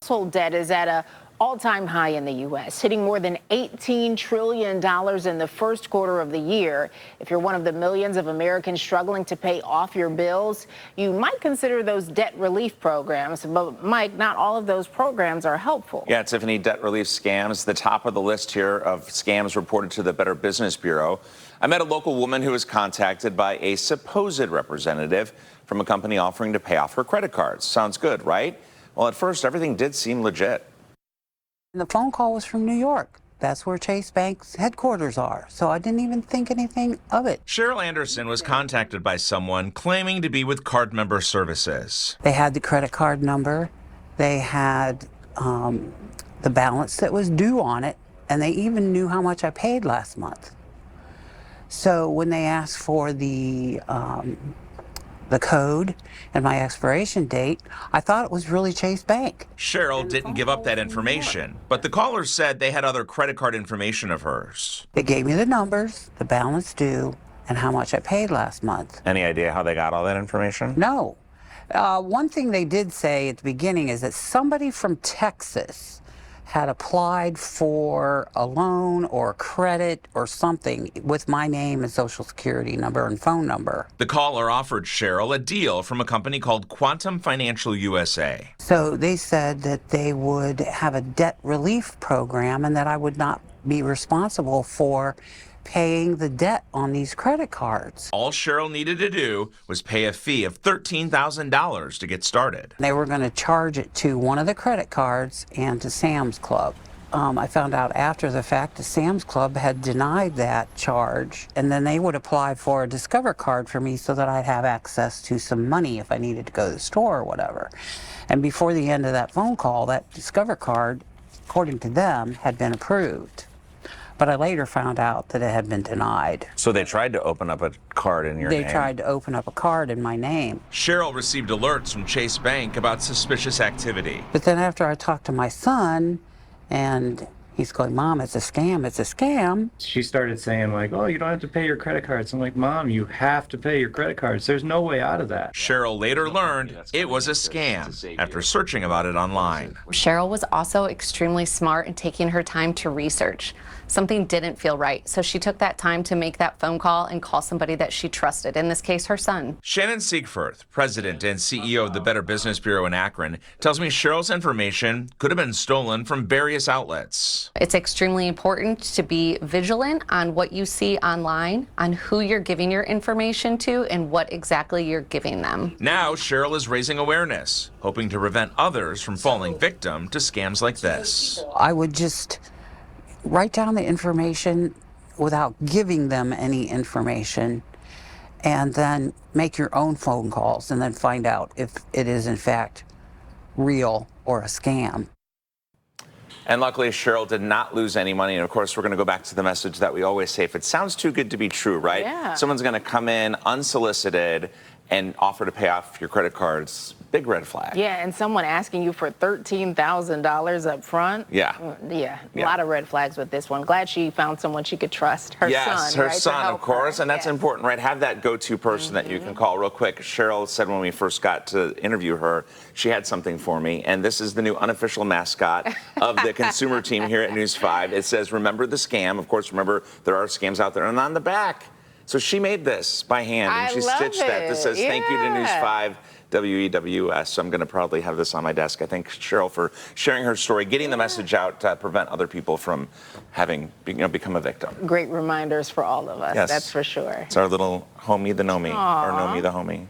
Household debt is at a all-time high in the U.S., hitting more than $18 trillion in the first quarter of the year. If you're one of the millions of Americans struggling to pay off your bills, you might consider those debt relief programs. But, Mike, not all of those programs are helpful. Yeah, Tiffany, debt relief scams, the top of the list here of scams reported to the Better Business Bureau. I met a local woman who was contacted by a supposed representative from a company offering to pay off her credit cards. Sounds good, right? Well, at first, everything did seem legit. The phone call was from New York. That's where Chase Bank's headquarters are. So I didn't even think anything of it. Cheryl Anderson was contacted by someone claiming to be with Card Member Services. They had the credit card number. They had the balance that was due on it. And they even knew how much I paid last month. So when they asked for the code and my expiration date, I thought it was really Chase Bank. Cheryl didn't give up that information, but the callers said they had other credit card information of hers. They gave me the numbers, the balance due, and how much I paid last month. Any idea how they got all that information? No. One thing they did say at the beginning is that somebody from Texas had applied for a loan or credit or something with my name and social security number and phone number. The caller offered Cheryl a deal from a company called Quantum Financial USA. So they said that they would have a debt relief program and that I would not be responsible for paying the debt on these credit cards. All Cheryl needed to do was pay a fee of $13,000 to get started. They were going to charge it to one of the credit cards and to Sam's Club. I found out after the fact that Sam's Club had denied that charge, and then they would apply for a Discover card for me so that I'd have access to some money if I needed to go to the store or whatever. And before the end of that phone call, that Discover card, according to them, had been approved. But I later found out that it had been denied. So they tried to open up a card in your name? They tried to open up a card in my name. Cheryl received alerts from Chase Bank about suspicious activity. But then after I talked to my son, and he's going, Mom, it's a scam, it's a scam. She started saying like, oh, you don't have to pay your credit cards. I'm like, Mom, you have to pay your credit cards. There's no way out of that. Cheryl later learned it was a scam after searching about it online. Cheryl was also extremely smart in taking her time to research. Something didn't feel right, so she took that time to make that phone call and call somebody that she trusted, in this case, her son. Shannon Siegfirth, president and CEO of the Better Business Bureau in Akron, tells me Cheryl's information could have been stolen from various outlets. It's extremely important to be vigilant on what you see online, on who you're giving your information to, and what exactly you're giving them. Now, Cheryl is raising awareness, hoping to prevent others from falling victim to scams like this. I would just write down the information without giving them any information, and then make your own phone calls and then find out if it is in fact real or a scam. And luckily, Cheryl did not lose any money. And of course, we're going to go back to the message that we always say, if it sounds too good to be true, right? Yeah. Someone's going to come in unsolicited and offer to pay off your credit cards. Big red flag. Yeah, and someone asking you for $13,000 up front. Yeah. Yeah, a lot of red flags with this one. Glad she found someone she could trust. Her son, Yes, her right, son, of course. And that's yes. important, right? Have that go-to person that you can call. Real quick, Cheryl said when we first got to interview her, she had something for me. And this is the new unofficial mascot of the consumer team here at News 5. It says, remember the scam. Of course, remember, there are scams out there. And on the back, so she made this by hand. And she stitched that. This says, thank you to News 5. WEWS. So I'm going to proudly have this on my desk. I thank Cheryl for sharing her story, getting the message out to prevent other people from having become a victim. Great reminders for all of us, Yes. that's for sure. It's our little homie, the Know Me, or Know Me, the homie.